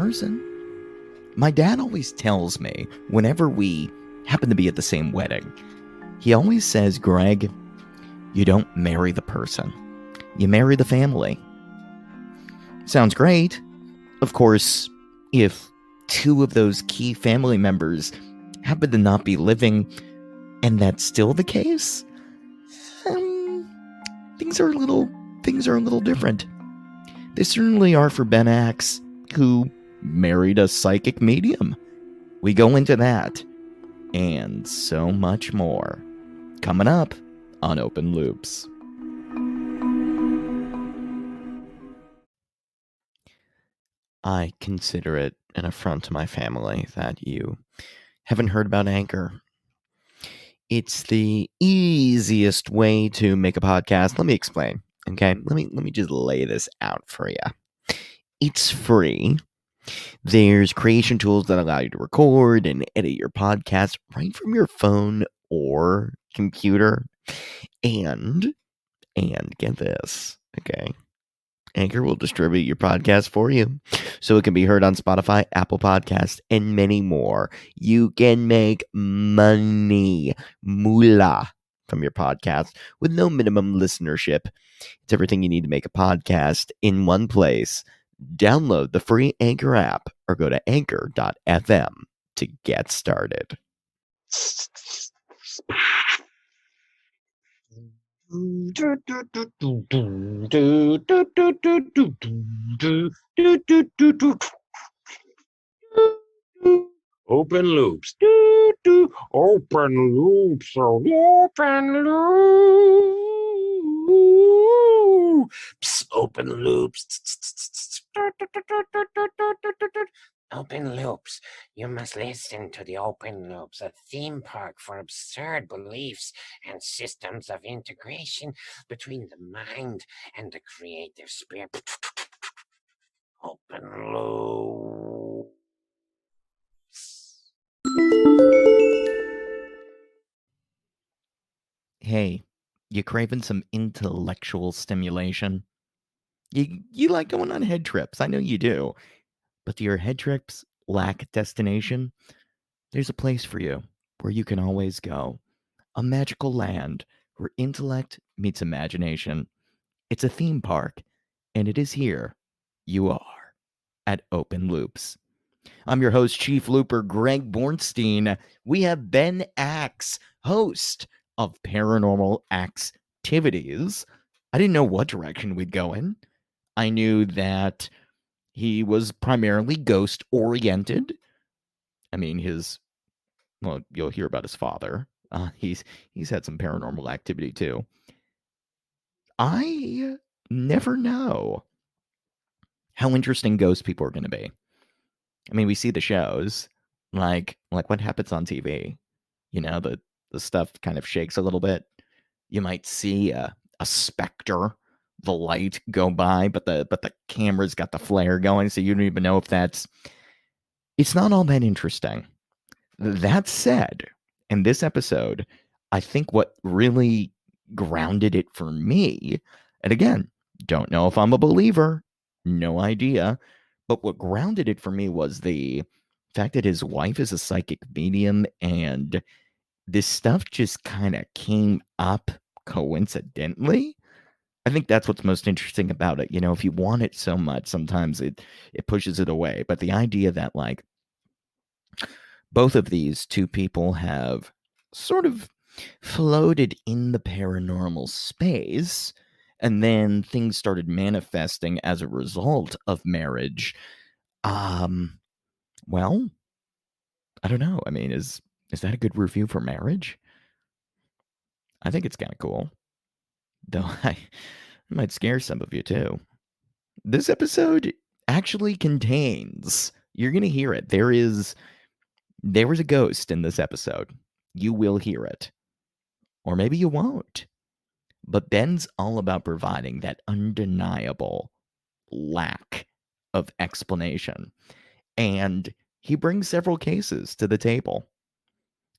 person. My dad always tells me, whenever we happen to be at the same wedding, he always says, Greg, you don't marry the person. You marry the family. Sounds great. Of course, if two of those key family members happen to not be living, and that's still the case, things are a little different. They certainly are for Ben Axe, who married a psychic medium. We go into that and so much more coming up on Open Loops. I consider it an affront to my family that you haven't heard about Anchor. It's the easiest way to make a podcast. Let me explain, okay? Let me just lay this out for you. It's free. There's creation tools that allow you to record and edit your podcast right from your phone or computer. And get this, okay? Anchor will distribute your podcast for you, so it can be heard on Spotify, Apple Podcasts, and many more. You can make money, moolah, from your podcast with no minimum listenership. It's everything you need to make a podcast in one place. Download the free Anchor app or go to anchor.fm to get started. Open loops. Open loops. Open loops. Open loops. Open loops. You must listen to the Open Loops, a theme park for absurd beliefs and systems of integration between the mind and the creative spirit. Open loops. Hey, you craving some intellectual stimulation? You like going on head trips. I know you do. But do your head trips lack destination? There's a place for you where you can always go. A magical land where intellect meets imagination. It's a theme park, and it is here you are at Open Loops. I'm your host, Chief Looper Greg Bornstein. We have Ben Axe, host of Paranormal Activities. I didn't know what direction we'd go in. I knew that he was primarily ghost-oriented. I mean, you'll hear about his father. He's had some paranormal activity, too. I never know how interesting ghost people are going to be. I mean, we see the shows, like what happens on TV. You know, the stuff kind of shakes a little bit. You might see a specter, the light go by, but the camera's got the flare going, so you don't even know if it's not all that interesting. That said, in this episode, I think what really grounded it for me, and again, don't know if I'm a believer, no idea, but what grounded it for me was the fact that his wife is a psychic medium, and this stuff just kind of came up coincidentally. I think that's what's most interesting about it. You know, if you want it so much, sometimes it pushes it away. But the idea that, like, both of these two people have sort of floated in the paranormal space, and then things started manifesting as a result of marriage. Well, I don't know. I mean, is that a good review for marriage? I think it's kind of cool. Though I might scare some of you too. This episode actually contains, you're going to hear it. There was a ghost in this episode. You will hear it. Or maybe you won't. But Ben's all about providing that undeniable lack of explanation. And he brings several cases to the table.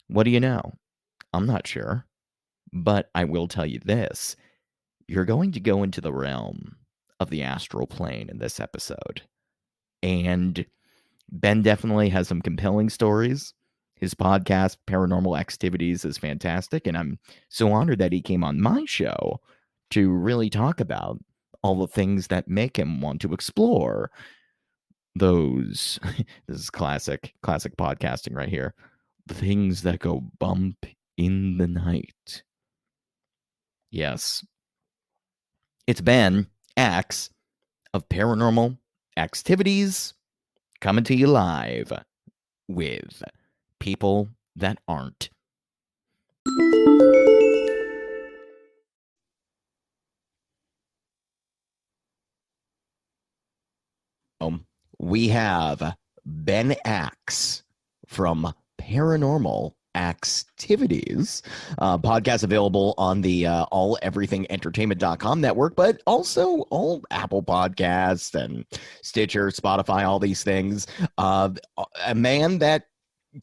What do you know? I'm not sure. But I will tell you this. You're going to go into the realm of the astral plane in this episode. And Ben definitely has some compelling stories. His podcast, Paranormal Activities, is fantastic. And I'm so honored that he came on my show to really talk about all the things that make him want to explore those. This is classic podcasting right here. The things that go bump in the night. Yes. It's Ben Axe of Paranormal Activities coming to you live with people that aren't. We have Ben Axe from Paranormal Activities. Podcast available on the alleverythingentertainment.com network, but also all Apple Podcasts and Stitcher, Spotify, all these things. A man that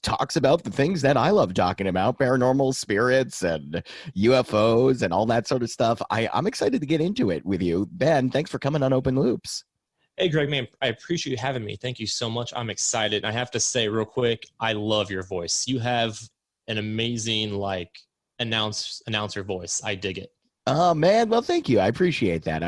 talks about the things that I love talking about, paranormal spirits and UFOs and all that sort of stuff. I'm excited to get into it with you. Ben, thanks for coming on Open Loops. Hey, Greg, man, I appreciate you having me. Thank you so much. I'm excited. I have to say real quick, I love your voice. You have an amazing, announcer voice. I dig it. Oh man, well thank you. I appreciate that.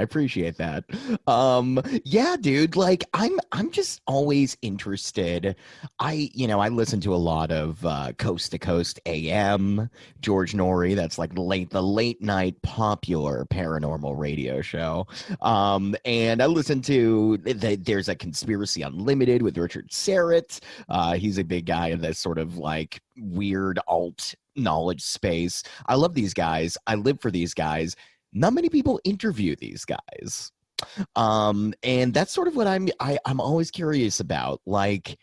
Yeah, dude, like I'm just always interested. I listen to a lot of Coast to Coast AM, George Norrie, that's like the late night popular paranormal radio show. And I listen to there's a Conspiracy Unlimited with Richard Serrett. He's a big guy in this sort of like weird alt knowledge space. I love these guys. I live for these guys. Not many people interview these guys. And that's sort of what I'm always curious about. Like,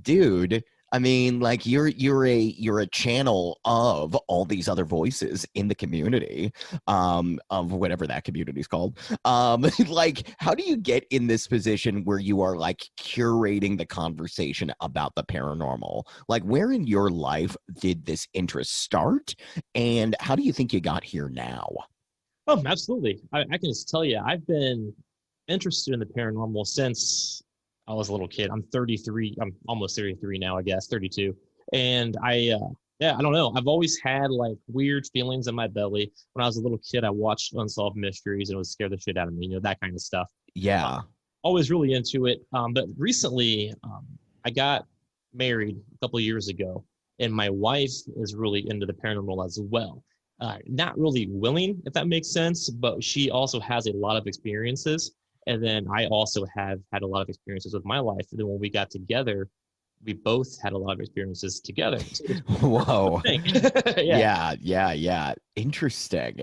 dude, I mean, like you're a channel of all these other voices in the community, of whatever that community is called. Like, how do you get in this position where you are like curating the conversation about the paranormal? Like, where in your life did this interest start, and how do you think you got here now? Oh, absolutely. I can just tell you, I've been interested in the paranormal since I was a little kid. I'm 33. I'm almost 33 now, I guess, 32. And I don't know. I've always had like weird feelings in my belly. When I was a little kid, I watched Unsolved Mysteries and it would scare the shit out of me, that kind of stuff. Yeah. Always really into it. But recently, I got married a couple of years ago, and my wife is really into the paranormal as well. Not really willing, if that makes sense, but she also has a lot of experiences. And then I also have had a lot of experiences with my life. And then when we got together, we both had a lot of experiences together. Whoa. Yeah. Yeah. Interesting.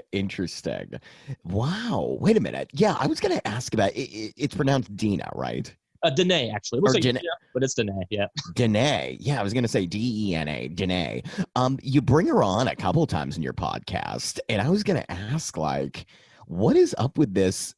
Wow. Wait a minute. Yeah, I was going to ask about it. It's pronounced Dina, right? Danae, actually. It looks like Dina, but it's Danae, yeah. Danae. Yeah, I was going to say Dena, Danae. You bring her on a couple times in your podcast, and I was going to ask, like, what is up with this?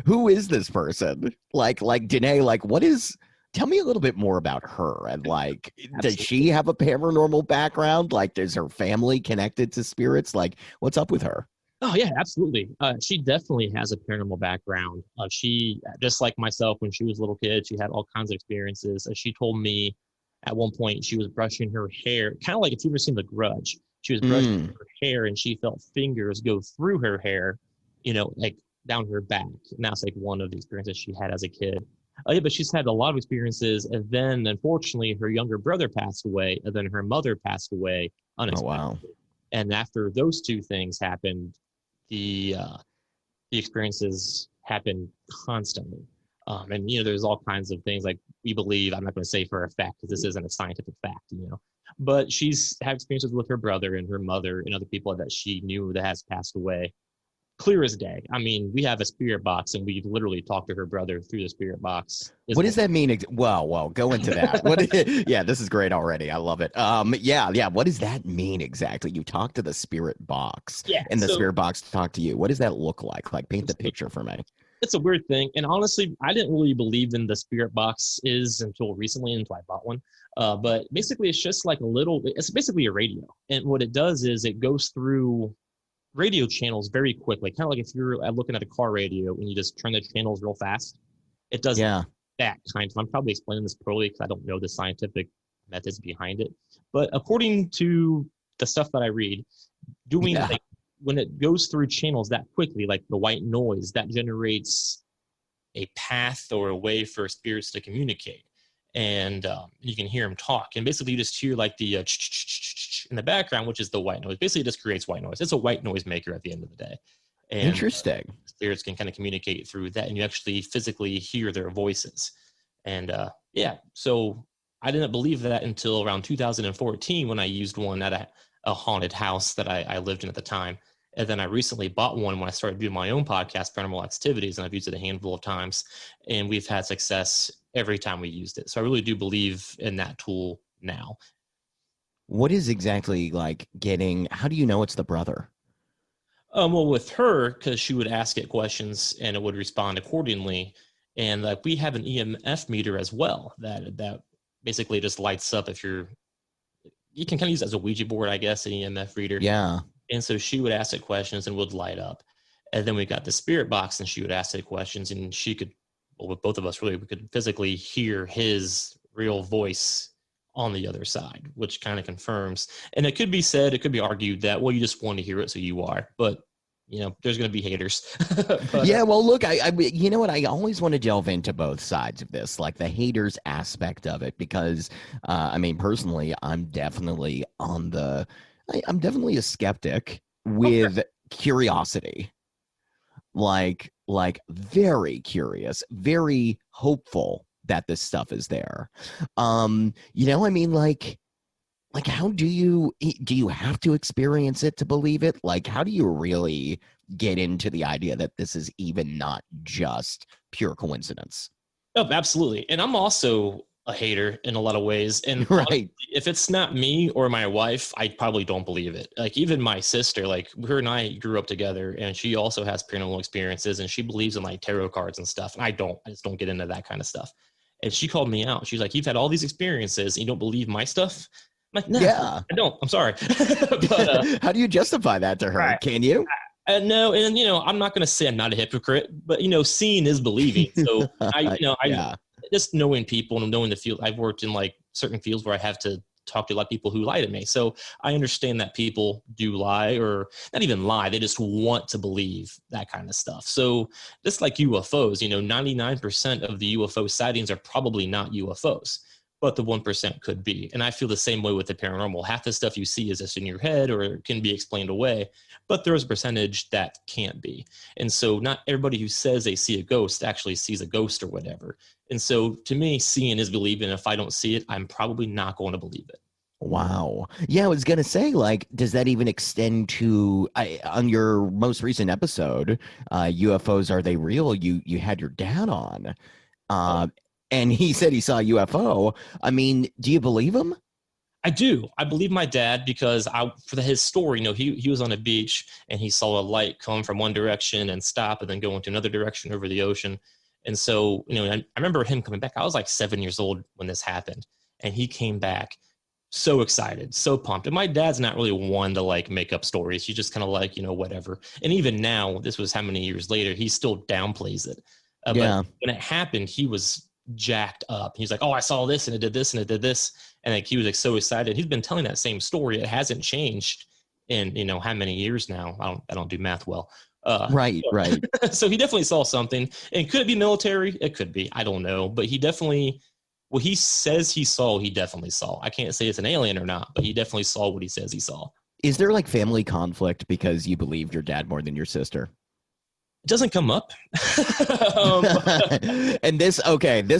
Who is this person? Like Danae, like, tell me a little bit more about her. And like, does she have a paranormal background? Like, is her family connected to spirits? Like, what's up with her? Oh yeah, absolutely. She definitely has a paranormal background. She, just like myself, when she was a little kid, she had all kinds of experiences. She told me at one point she was brushing her hair, kind of like if you've ever seen The Grudge. She was brushing her hair and she felt fingers go through her hair, like down her back. And that's like one of the experiences she had as a kid. Yeah, but she's had a lot of experiences. And then unfortunately, her younger brother passed away, and then her mother passed away unexpectedly. Oh, wow. And after those two things happened, the experiences happen constantly. And there's all kinds of things like we believe. I'm not going to say for a fact because this isn't a scientific fact, but she's had experiences with her brother and her mother and other people that she knew that has passed away. Clear as day. I mean, we have a spirit box, and we've literally talked to her brother through the spirit box. What does that mean? Well, go into that. Yeah, this is great already. I love it. Yeah. What does that mean exactly? You talk to the spirit box, and the spirit box talk to you. What does that look like? Like, paint the picture for me. It's a weird thing, and honestly, I didn't really believe in the spirit boxes until recently, until I bought one. But basically, it's just like it's basically a radio, and what it does is it goes through radio channels very quickly, kind of like if you're looking at a car radio and you just turn the channels real fast. It does. Yeah. that kind of, I'm probably explaining this poorly because I don't know the scientific methods behind it. But according to the stuff that I read, doing Yeah. like when it goes through channels that quickly, like the white noise, that generates a path or a way for spirits to communicate. And you can hear them talk. And basically, you just hear like the in the background, which is the white noise. Basically, it just creates white noise. It's a white noise maker at the end of the day. And Interesting. spirits can kind of communicate through that, and you actually physically hear their voices. And yeah, so I didn't believe that until around 2014 when I used one at a haunted house that I lived in at the time. And then I recently bought one when I started doing my own podcast, Paranormal Activities, and I've used it a handful of times. And we've had success every time we used it. So I really do believe in that tool now. What is exactly like getting, how do you know it's the brother? Well, with her, because she would ask it questions and it would respond accordingly. And like we have an EMF meter as well that basically just lights up if you can kind of use it as a Ouija board, I guess, an EMF reader. Yeah. And so she would ask it questions and would light up. And then we got the spirit box and she would ask it questions and she could, well, with both of us really, we could physically hear his real voice on the other side, which kind of confirms. And it could be said, it could be argued that, well, you just want to hear it, so you are. But, you know, there's going to be haters. But, yeah, well, look, I you know what? I always want to delve into both sides of this, like the haters aspect of it, because, I mean, personally, I'm definitely on the, I'm definitely a skeptic with curiosity, like very curious, very hopeful that this stuff is there. You know, I mean, like how do you have to experience it to believe it? Like, how do you really get into the idea that this is even not just pure coincidence? Oh, absolutely. And I'm also a hater in a lot of ways. And Right. honestly, if it's not me or my wife, I probably don't believe it. Like even my sister, like her and I grew up together and she also has paranormal experiences and she believes in like tarot cards and stuff. And I just don't get into that kind of stuff. And she called me out. She's like, you've had all these experiences and you don't believe my stuff? I'm like, no, Yeah. I don't. I'm sorry. But, how do you justify that to her? Right. Can you? No, and you know, I'm not going to say I'm not a hypocrite, but you know, seeing is believing. So I just knowing people and knowing the field. I've worked in like certain fields where I have to talk to a lot of people who lie to me. So I understand that people do lie, or not even lie. They just want to believe that kind of stuff. So just like UFOs, you know, 99% of the UFO sightings are probably not UFOs, but the 1% could be. And I feel the same way with the paranormal. Half the stuff you see is just in your head or can be explained away, but there is a percentage that can't be. And so not everybody who says they see a ghost actually sees a ghost or whatever. And so to me, seeing is believing. If I don't see it, I'm probably not going to believe it. Wow. Yeah, I was gonna say, like, does that even extend to on your most recent episode, UFOs, Are They Real? You had your dad on. And he said he saw a UFO. I mean, do you believe him? I do. I believe my dad because for his story, you know, he was on a beach and he saw a light come from one direction and stop and then go into another direction over the ocean. And so, you know, I remember him coming back. I was like 7 years old when this happened, and he came back so excited, so pumped. And my dad's not really one to like make up stories. He's just kind of like, you know, whatever. And even now, this was how many years later, he still downplays it. Yeah. But when it happened, he was jacked up. He's like, oh, I saw this and it did this and it did this. And like he was like so excited. He's been telling that same story. It hasn't changed in, you know, how many years now. I don't do math well. Right. So he definitely saw something. And could it be military? It could be. I don't know. But he definitely, what he says he saw, he definitely saw. I can't say it's an alien or not, but he definitely saw what he says he saw. Is there like family conflict because you believed your dad more than your sister? It doesn't come up. And this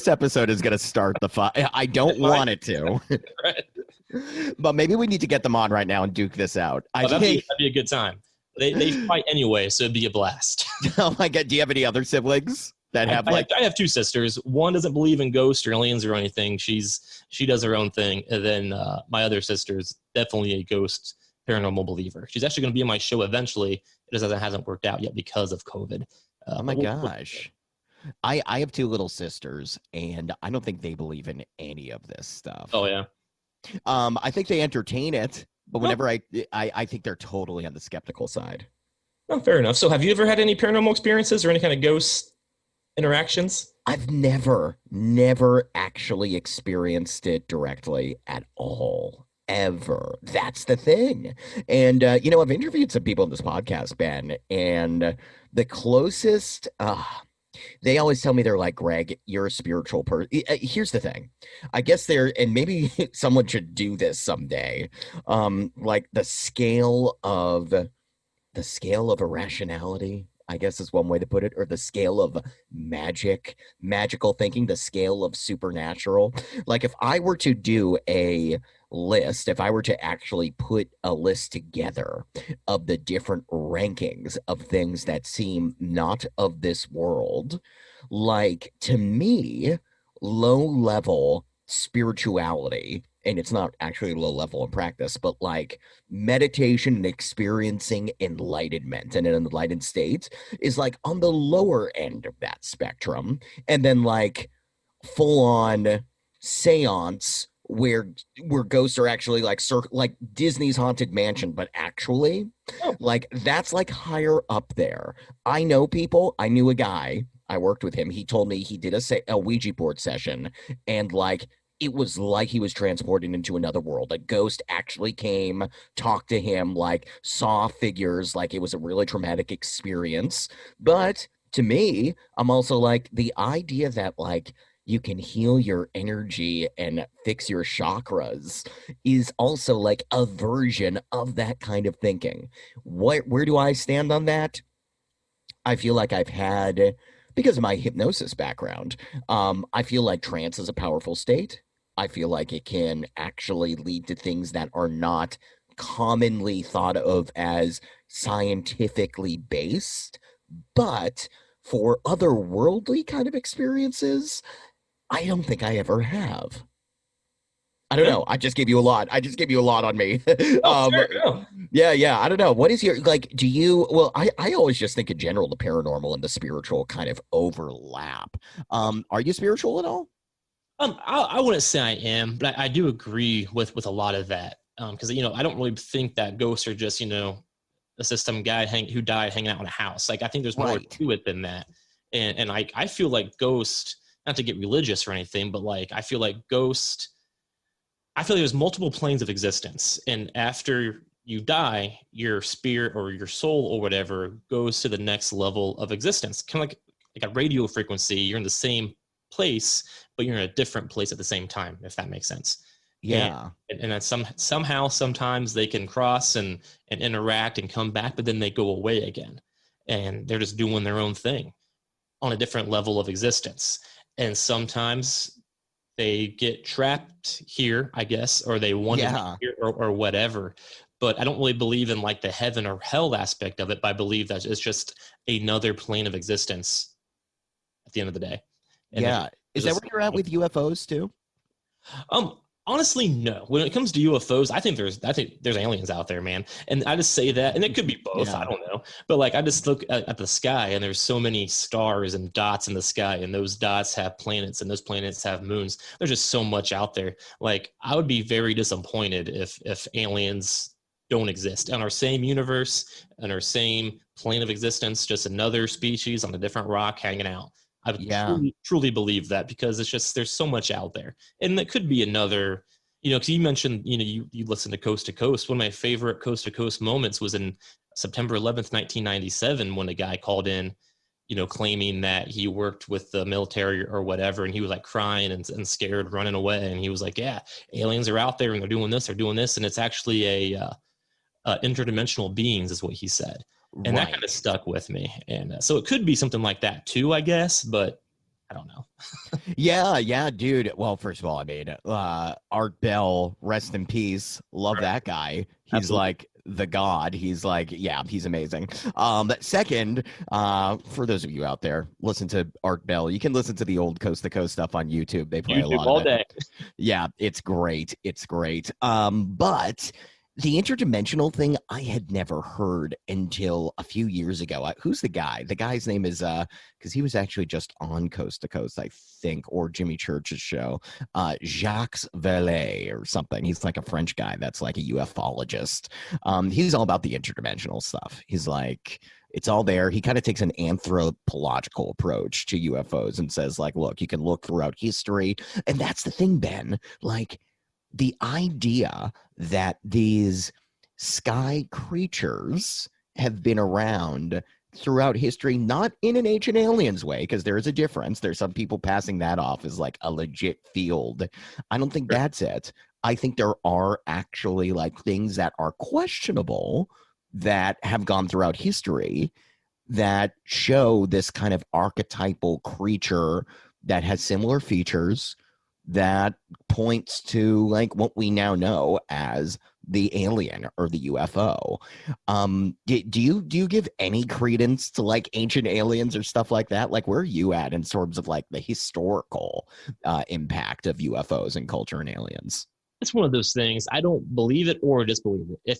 episode is going to start the fight. I don't want it to. Right. But maybe we need to get them on right now and duke this out. That'd be a good time. They fight anyway, so it'd be a blast. Oh my God. Do you have any other siblings that have I have two sisters. One doesn't believe in ghosts or aliens or anything. She does her own thing. And then my other sister's definitely a ghost paranormal believer. She's actually going to be on my show eventually. It just hasn't worked out yet because of COVID. Oh my gosh. I have two little sisters, and I don't think they believe in any of this stuff. Oh yeah. I think they entertain it, but whenever I think they're totally on the skeptical side. Oh, fair enough. So have you ever had any paranormal experiences or any kind of ghosts? interactions? I've never actually experienced it directly at all. Ever. That's the thing. And, I've interviewed some people in this podcast, Ben, and the closest, they always tell me they're like, Greg, you're a spiritual person. Here's the thing. I guess and maybe someone should do this someday. Like the scale of irrationality, I guess is one way to put it, or the scale of magical thinking, the scale of supernatural. Like if I were to do a list, if I were to actually put a list together of the different rankings of things that seem not of this world, like to me, low level spirituality, and it's not actually low level in practice, but like meditation and experiencing enlightenment and an enlightened state is like on the lower end of that spectrum. And then like full on seance where ghosts are actually like Disney's Haunted Mansion, but actually like that's like higher up there. I knew a guy, I worked with him. He told me he did a Ouija board session, and like it was like he was transported into another world. A ghost actually came, talked to him, like saw figures, like it was a really traumatic experience. But to me, I'm also like the idea that like you can heal your energy and fix your chakras is also like a version of that kind of thinking. Where do I stand on that? I feel like I've had, because of my hypnosis background, I feel like trance is a powerful state. I feel like it can actually lead to things that are not commonly thought of as scientifically based, but for otherworldly kind of experiences, I don't think I ever have. I don't know. I just gave you a lot. I just gave you a lot on me. Sure. Yeah. I don't know. What is your like? I always just think in general the paranormal and the spiritual kind of overlap. Are you spiritual at all? I wouldn't say I am, but I do agree with a lot of that. Because I don't really think that ghosts are just a system guy who died hanging out in a house. Like I think there's more to it than that. And I feel like ghost, not to get religious or anything, but like I feel like there's multiple planes of existence, and after you die, your spirit or your soul or whatever goes to the next level of existence, kind of like a radio frequency. You're in the same place, but you're in a different place at the same time, if that makes sense. Yeah. And then somehow sometimes they can cross and interact and come back, but then they go away again, and they're just doing their own thing on a different level of existence. And sometimes they get trapped here, I guess, or they want to be here or whatever. But I don't really believe in like the heaven or hell aspect of it, but I believe that it's just another plane of existence at the end of the day. And is that where you're at with UFOs too? Honestly, no. When it comes to UFOs, I think there's aliens out there, man. And I just say that, and it could be both. I don't know. But like, I just look at the sky, and there's so many stars and dots in the sky, and those dots have planets, and those planets have moons. There's just so much out there. Like, I would be very disappointed if aliens don't exist in our same universe, in our same plane of existence, just another species on a different rock hanging out. I would truly believe that, because it's just there's so much out there, and it could be another. Because you mentioned you listen to Coast to Coast. One of my favorite Coast to Coast moments was in September 11th, 1997, when a guy called in, claiming that he worked with the military or whatever, and he was like crying and scared, running away, and he was like, "Yeah, aliens are out there, and they're doing this, and it's actually a interdimensional beings," is what he said. And that kind of stuck with me. And so it could be something like that too, I guess, but I don't know. Yeah, dude. Well, first of all, I mean, Art Bell, rest in peace. Love that guy. He's Absolutely. Like the god. He's like, he's amazing. Second, for those of you out there, listen to Art Bell. You can listen to the old Coast to Coast stuff on YouTube. They play a lot all of it. Day. Yeah, it's great. But the interdimensional thing I had never heard until a few years ago. Who's the guy? The guy's name is because he was actually just on Coast to Coast, I think, or Jimmy Church's show. Jacques Vallée or something. He's like a French guy that's like a ufologist. He's all about the interdimensional stuff. He's like It's all there. He kind of takes an anthropological approach to UFOs and says, like, look, you can look throughout history. And that's the thing, Ben. Like, the idea that these sky creatures have been around throughout history, not in an Ancient Aliens way, because there is a difference. There's some people passing that off as like a legit field. I don't think that's it. I think there are actually like things that are questionable that have gone throughout history that show this kind of archetypal creature that has similar features that points to like what we now know as the alien or the UFO. Do you give any credence to like Ancient Aliens or stuff like that? Like, where are you at in terms of like the historical impact of UFOs and culture and aliens? It's one of those things. I don't believe it or disbelieve it.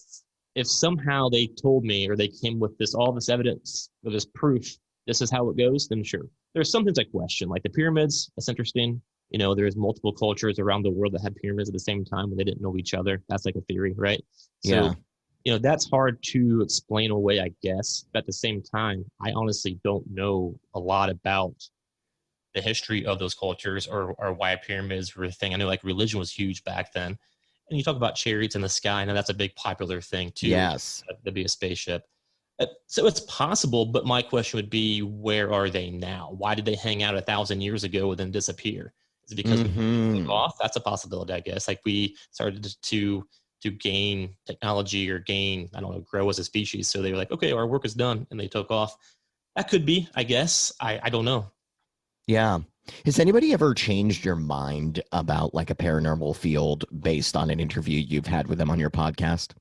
If somehow they told me or they came with all this evidence or this proof, this is how it goes, then sure. There's some things I question, like the pyramids. That's interesting. You know, there's multiple cultures around the world that had pyramids at the same time when they didn't know each other. That's like a theory, right? So, Yeah. you know, that's hard to explain away, I guess. But at the same time, I honestly don't know a lot about the history of those cultures or why pyramids were a thing. I know like religion was huge back then. And you talk about chariots in the sky. I know that's a big popular thing too. Yes. To be a spaceship. So it's possible, but my question would be, where are they now? Why did they hang out 1,000 years ago and then disappear? Is it because we took off? That's a possibility, I guess. Like we started to gain technology or gain, I don't know, grow as a species. So they were like, okay, our work is done, and they took off. That could be, I guess. I don't know. Yeah. Has anybody ever changed your mind about like a paranormal field based on an interview you've had with them on your podcast?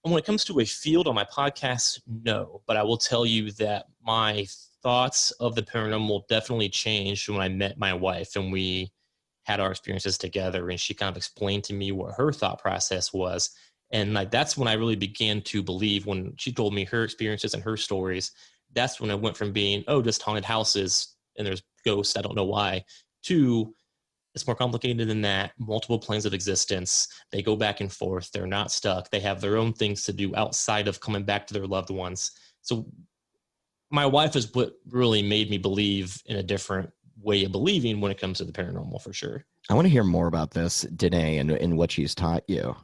When it comes to a field on my podcast, no. But I will tell you that my thoughts of the paranormal definitely changed when I met my wife and we had our experiences together, and she kind of explained to me what her thought process was. And like that's when I really began to believe, when she told me her experiences and her stories. That's when I went from being, oh, just haunted houses and there's ghosts, I don't know why, to it's more complicated than that. Multiple planes of existence. They go back and forth. They're not stuck. They have their own things to do outside of coming back to their loved ones. So my wife is what really made me believe in a different way of believing when it comes to the paranormal, for sure. I want to hear more about this, Danae, and what she's taught you.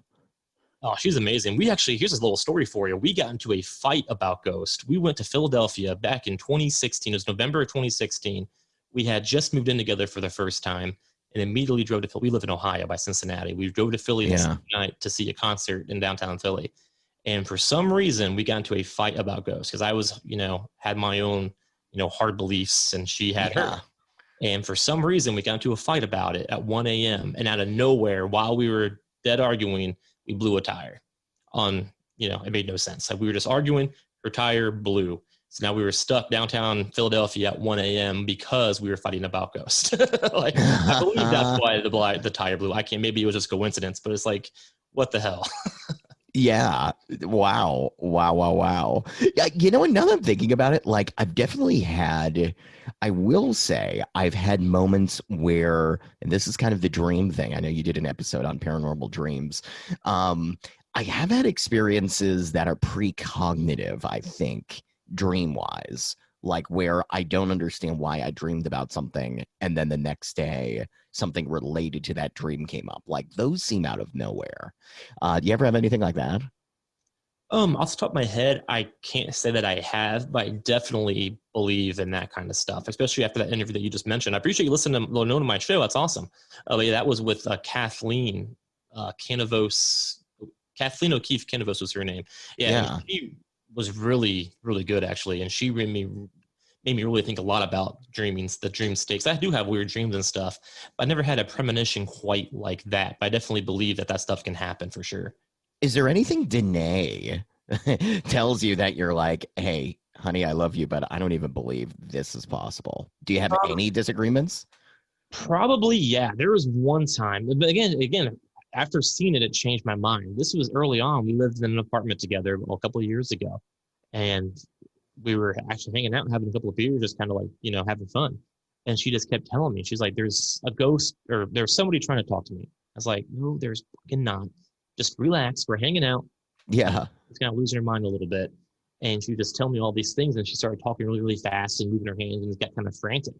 Oh, she's amazing. We actually, here's a little story for you. We got into a fight about ghosts. We went to Philadelphia back in 2016. It was November of 2016. We had just moved in together for the first time and immediately drove to Philly. We live in Ohio by Cincinnati. We drove to Philly this night to see a concert in downtown Philly. And for some reason, we got into a fight about ghosts because I was, had my own, hard beliefs, and she had her. And for some reason, we got into a fight about it at 1 a.m. And out of nowhere, while we were dead arguing, we blew a tire on, it made no sense. Like we were just arguing, her tire blew. So now we were stuck downtown Philadelphia at 1 a.m. because we were fighting about ghosts. Like, I believe that's why the tire blew. Maybe it was just coincidence, but it's like, what the hell? Yeah. Wow. Yeah, now that I'm thinking about it, like I've definitely had, I will say I've had moments where, and this is kind of the dream thing. I know you did an episode on paranormal dreams. I have had experiences that are precognitive, I think, dream-wise, like where I don't understand why I dreamed about something, and then the next day something related to that dream came up. Like those seem out of nowhere. Do you ever have anything like that? Off the top of my head, I can't say that I have, but I definitely believe in that kind of stuff, especially after that interview that you just mentioned. I appreciate you listening to my show. That's awesome. But yeah, that was with Kathleen Canavos. Kathleen O'Keefe Canavos was her name. Yeah. She was really, really good, actually. And she made me really think a lot about the dream states. I do have weird dreams and stuff, but I never had a premonition quite like that. But I definitely believe that stuff can happen for sure. Is there anything Danae tells you that you're like, hey, honey, I love you, but I don't even believe this is possible? Do you have any disagreements? Probably, yeah. There was one time, but again, after seeing it, it changed my mind. This was early on. We lived in an apartment together a couple of years ago, and we were actually hanging out and having a couple of beers, just kind of like, having fun. And she just kept telling me, she's like, there's a ghost, or there's somebody trying to talk to me. I was like, no, there's fucking not. Just relax. We're hanging out. Yeah. It's kind of losing her mind a little bit. And she would just tell me all these things, and she started talking really, really fast and moving her hands and got kind of frantic.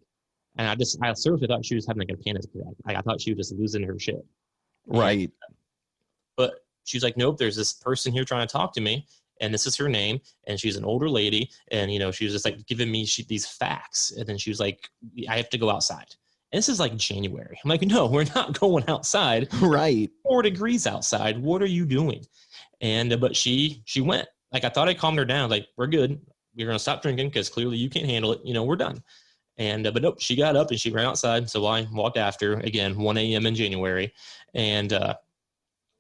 And I seriously thought she was having like a panic attack. Like, I thought she was just losing her shit. Right. But she's like, nope, there's this person here trying to talk to me, and this is her name, and she's an older lady, and she was just like giving me these facts, and then she was like, I have to go outside. And this is like January. I'm like, no, we're not going outside. Right. 4 degrees outside. What are you doing? And but she went. Like, I thought I calmed her down. Like, we're good. We're gonna stop drinking because clearly you can't handle it. We're done. And but nope, she got up and she ran outside. So I walked after, again, 1 a.m. in January, and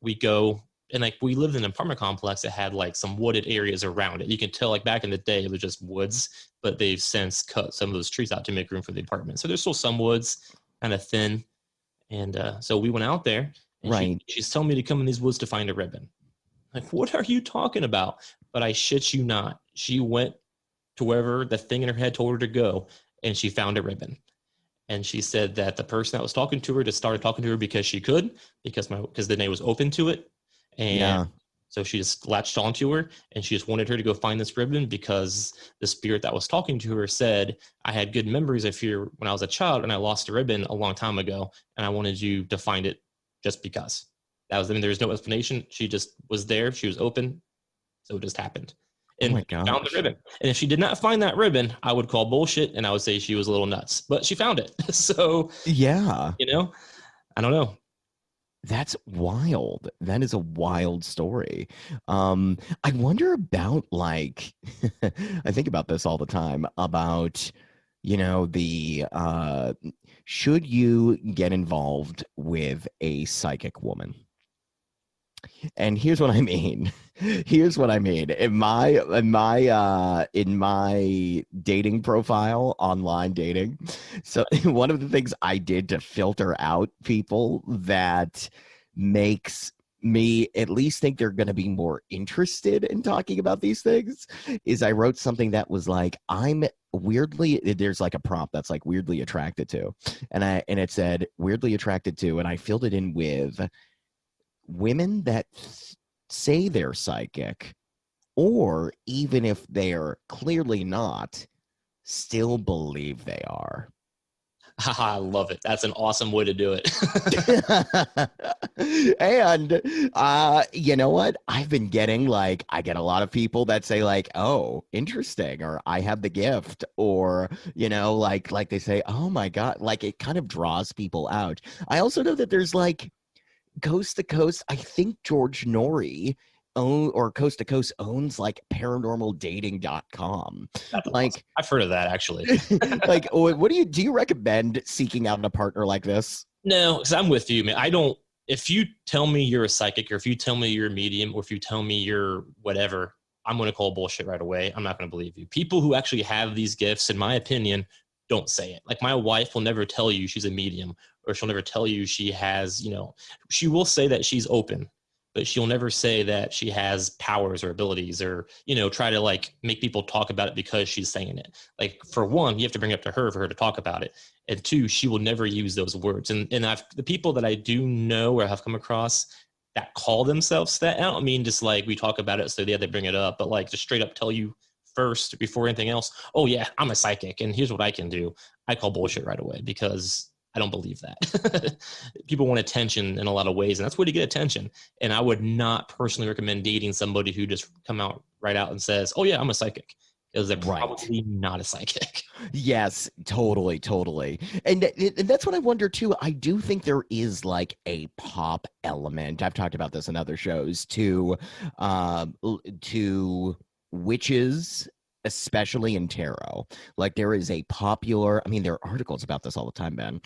we go, and like we lived in an apartment complex that had like some wooded areas around it. You can tell like back in the day it was just woods, but they've since cut some of those trees out to make room for the apartment. So there's still some woods, kind of thin. And so we went out there, and Right. she's telling me to come in these woods to find a ribbon. Like, what are you talking about? But I shit you not, she went to wherever the thing in her head told her to go, and she found a ribbon. And she said that the person that was talking to her just started talking to her because she could, because Danae was open to it. And so she just latched onto her, and she just wanted her to go find this ribbon because the spirit that was talking to her said, I had good memories of you when I was a child, and I lost a ribbon a long time ago, and I wanted you to find it just because. That was, there was no explanation. She just was there. She was open. So it just happened. And my gosh. found the ribbon. And if she did not find that ribbon, I would call bullshit, and I would say she was a little nuts. But she found it. So, yeah. I don't know. That's wild. That is a wild story. I wonder about, like, I think about this all the time about, the should you get involved with a psychic woman? And here's what I mean. Here's what I mean. In my dating profile, online dating. So one of the things I did to filter out people that makes me at least think they're going to be more interested in talking about these things is I wrote something that was like, there's like a prompt that's like weirdly attracted to. And it said weirdly attracted to, and I filled it in with women that say they're psychic, or even if they're clearly not, still believe they are. I love it. That's an awesome way to do it. And you know what? I've been getting I get a lot of people that say like, oh, interesting, or I have the gift, or like they say, oh my God, like it kind of draws people out. I also know that there's like Coast to Coast, I think George Norrie or Coast to Coast owns like paranormaldating.com. Like, awesome. I've heard of that actually. Like, what do you recommend seeking out a partner like this? No, because I'm with you, man. If you tell me you're a psychic, or if you tell me you're a medium, or if you tell me you're whatever, I'm going to call bullshit right away. I'm not going to believe you. People who actually have these gifts, in my opinion, don't say it. Like, my wife will never tell you she's a medium, or she'll never tell you she has, she will say that she's open, but she'll never say that she has powers or abilities, or, try to like make people talk about it because she's saying it. Like, for one, you have to bring it up to her for her to talk about it. And two, she will never use those words. And the people that I do know or have come across that call themselves that, I don't mean just like we talk about it so they bring it up, but like just straight up tell you first before anything else, oh yeah, I'm a psychic and here's what I can do. I call bullshit right away, because I don't believe that. People want attention in a lot of ways, and that's where to get attention. And I would not personally recommend dating somebody who just come out right out and says, oh yeah, I'm a psychic, because they're probably not a psychic. Yes, totally. And that's what I wonder too. I do think there is like a pop element. I've talked about this in other shows to witches, especially in tarot. Like, there is a popular, there are articles about this all the time, man,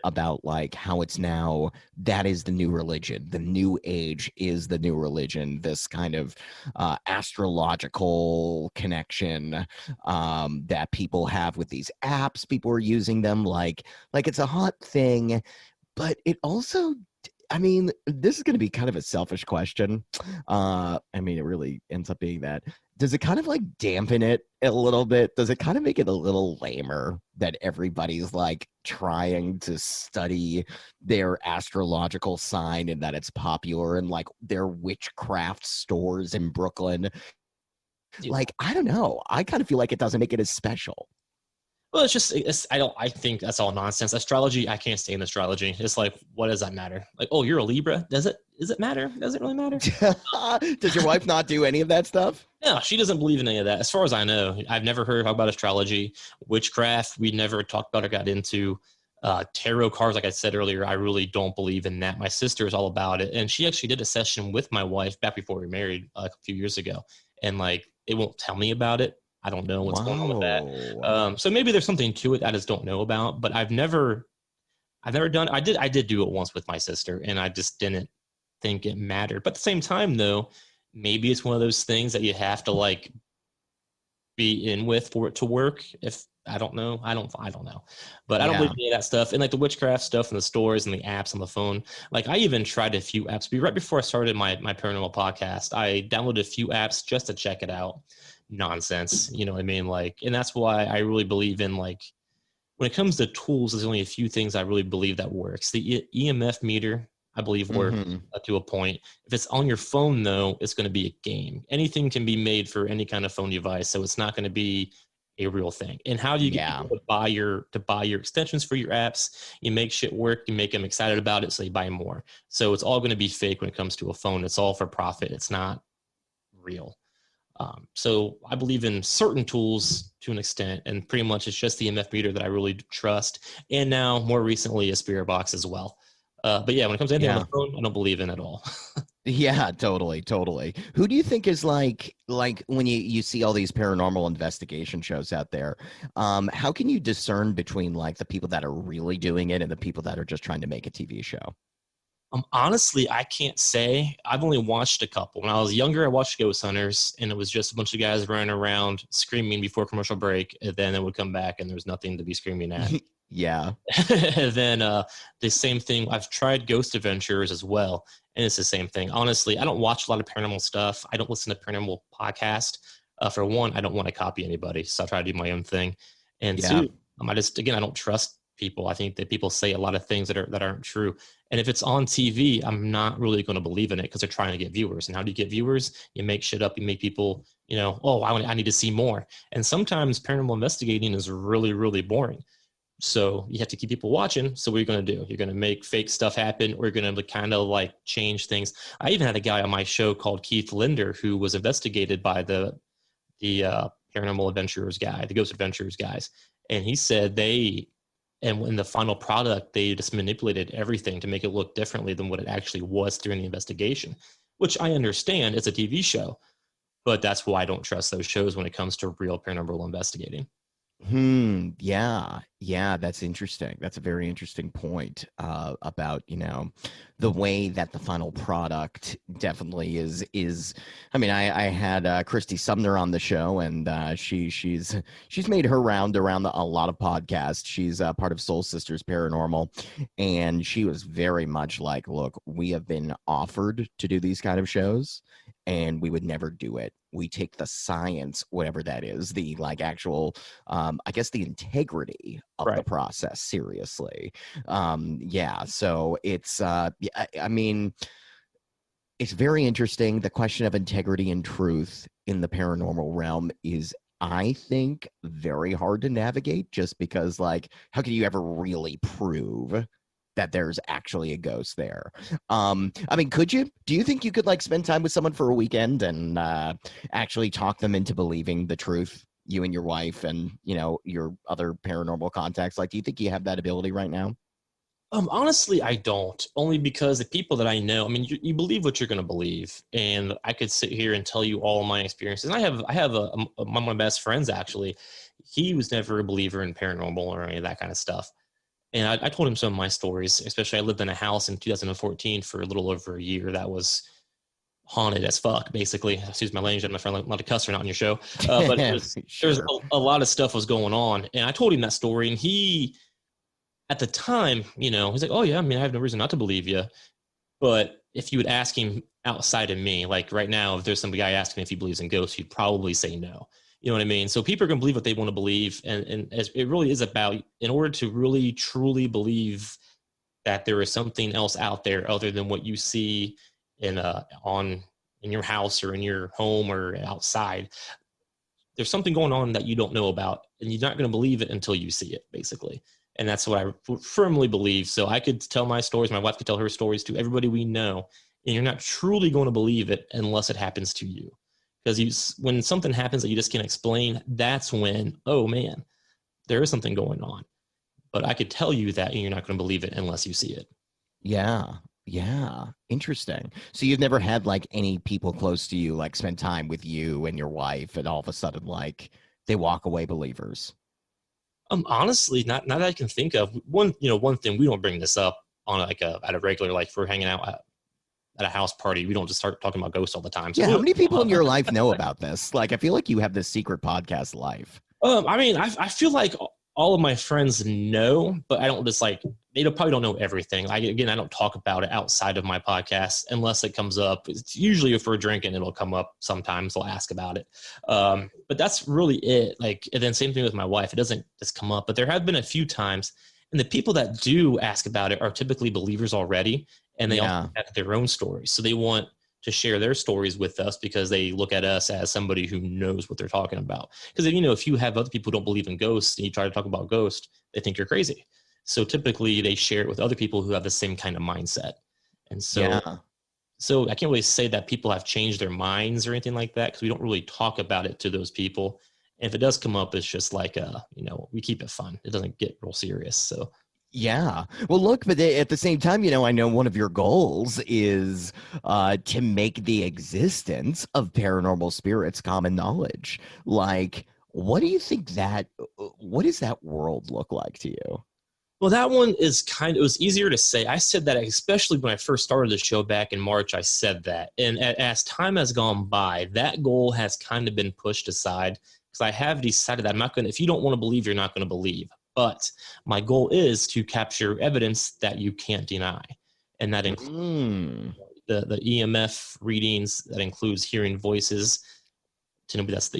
about like how it's now, that is the new religion. The new age is the new religion. This kind of astrological connection that people have with these apps. People are using them like it's a hot thing, but it also, this is going to be kind of a selfish question. It really ends up being that. Does it kind of like dampen it a little bit? Does it kind of make it a little lamer that everybody's like trying to study their astrological sign, and that it's popular in like their witchcraft stores in Brooklyn? Like, I don't know. I kind of feel like it doesn't make it as special. Well, I think that's all nonsense. Astrology, I can't stand astrology. It's like, what does that matter? Like, oh, you're a Libra. Does it matter? Does it really matter? Does your wife not do any of that stuff? No, she doesn't believe in any of that. As far as I know, I've never heard her talk about astrology, witchcraft. We never talked about or got into tarot cards. Like I said earlier, I really don't believe in that. My sister is all about it. And she actually did a session with my wife back before we were married a few years ago. And like, it won't tell me about it. I don't know what's going on with that. So maybe there's something to it I just don't know about, but I've never done, I did do it once with my sister, and I just didn't think it mattered. But at the same time though, maybe it's one of those things that you have to like be in with for it to work. If I don't know, I don't know, but I don't believe any of that stuff. And like the witchcraft stuff and the stories and the apps on the phone. Like I even tried a few apps. Right before I started my paranormal podcast, I downloaded a few apps just to check it out. Nonsense, you know what I mean? Like, and that's why I really believe in, like, when it comes to tools, there's only a few things I really believe that works. The EMF meter, I believe, works to a point. If it's on your phone, though, it's going to be a game. Anything can be made for any kind of phone device, so it's not going to be a real thing. And how do you get people to buy your extensions for your apps? You make shit work. You make them excited about it, so they buy more. So it's all going to be fake when it comes to a phone. It's all for profit. It's not real. So I believe in certain tools to an extent, and pretty much it's just the EMF meter that I really trust. And now more recently a spirit box as well. But yeah, when it comes to anything on the phone, I don't believe in at all. Yeah, totally. Who do you think is like when you see all these paranormal investigation shows out there, how can you discern between like the people that are really doing it and the people that are just trying to make a TV show? Honestly, I can't say. I've only watched a couple. When I was younger, I watched Ghost Hunters, and it was just a bunch of guys running around screaming before commercial break, and then it would come back, and there was nothing to be screaming at. Yeah. And then the same thing, I've tried Ghost Adventures as well, and it's the same thing. Honestly, I don't watch a lot of paranormal stuff. I don't listen to paranormal podcast. For one, I don't want to copy anybody, so I try to do my own thing. And two, I don't trust people. I think that people say a lot of things that aren't true. And if it's on TV, I'm not really going to believe in it because they're trying to get viewers. And how do you get viewers? You make shit up. You make people, oh, I need to see more. And sometimes paranormal investigating is really, really boring. So you have to keep people watching. So what are you going to do? You're going to make fake stuff happen, or you're going to kind of like change things. I even had a guy on my show called Keith Linder who was investigated by the Paranormal Adventurers guy, the Ghost Adventurers guys. And he said and in the final product, they just manipulated everything to make it look differently than what it actually was during the investigation, which I understand. It's a TV show, but that's why I don't trust those shows when it comes to real paranormal investigating. Yeah, that's interesting. That's a very interesting point about, the way that the final product definitely is. I mean, I had Christy Sumner on the show, and she's made her round around a lot of podcasts. She's part of Soul Sisters Paranormal, and she was very much like, look, we have been offered to do these kind of shows, and we would never do it. We take the science, whatever that is, the like actual, I guess the integrity of the process seriously. So it's, I mean, it's very interesting. The question of integrity and truth in the paranormal realm is, I think, very hard to navigate, just because, like, how can you ever really prove that there's actually a ghost there? I mean, do you think you could like spend time with someone for a weekend and actually talk them into believing the truth, you and your wife and your other paranormal contacts? Like, do you think you have that ability right now? Honestly, I don't. Only because the people that I know, I mean, you believe what you're going to believe, and I could sit here and tell you all my experiences. And I have one of my best friends actually. He was never a believer in paranormal or any of that kind of stuff. And I told him some of my stories, especially I lived in a house in 2014 for a little over a year that was haunted as fuck, basically. Excuse my language, my friend, like, not a cuss or not on your show. But there's a lot of stuff was going on. And I told him that story, and he, at the time, he's like, oh yeah, I mean, I have no reason not to believe you. But if you would ask him outside of me, like right now, if there's some guy asking if he believes in ghosts, he'd probably say no. You know what I mean? So people are going to believe what they want to believe. And as it really is about, in order to really, truly believe that there is something else out there other than what you see in your house or in your home or outside, there's something going on that you don't know about, and you're not going to believe it until you see it, basically. And that's what I firmly believe. So I could tell my stories, my wife could tell her stories to everybody we know, and you're not truly going to believe it unless it happens to you. Because when something happens that you just can't explain, that's when, oh man, there is something going on. But I could tell you that, and you're not going to believe it unless you see it. Yeah. Yeah. Interesting. So you've never had like any people close to you like spend time with you and your wife, and all of a sudden like they walk away believers? Honestly, not that I can think of. One thing, we don't bring this up on like at a regular, like if we're hanging out at a house party, we don't just start talking about ghosts all the time. So Yeah. How many people in your life know about this? Like, I feel like you have this secret podcast life. I mean, I feel like all of my friends know, but I don't just like, they probably don't know everything. I don't talk about it outside of my podcast unless it comes up. It's usually if we're drinking, it'll come up sometimes. They'll ask about it. But that's really it. Like, and then same thing with my wife. It doesn't just come up, but there have been a few times, and the people that do ask about it are typically believers already, and they also have their own stories. So they want to share their stories with us because they look at us as somebody who knows what they're talking about. Because, if you have other people who don't believe in ghosts and you try to talk about ghosts, they think you're crazy. So typically they share it with other people who have the same kind of mindset. And so, so I can't really say that people have changed their minds or anything like that, because we don't really talk about it to those people. And if it does come up, it's just like, we keep it fun. It doesn't get real serious. So yeah. Well, look, but at the same time, I know one of your goals is to make the existence of paranormal spirits common knowledge. Like, what do you think what does that world look like to you? Well, that one is it was easier to say. I said that, especially when I first started the show back in March, I said that. And as time has gone by, that goal has kind of been pushed aside, because I have decided that I'm not going to, if you don't want to believe, you're not going to believe. But my goal is to capture evidence that you can't deny. And that includes the EMF readings, that includes hearing voices. For example.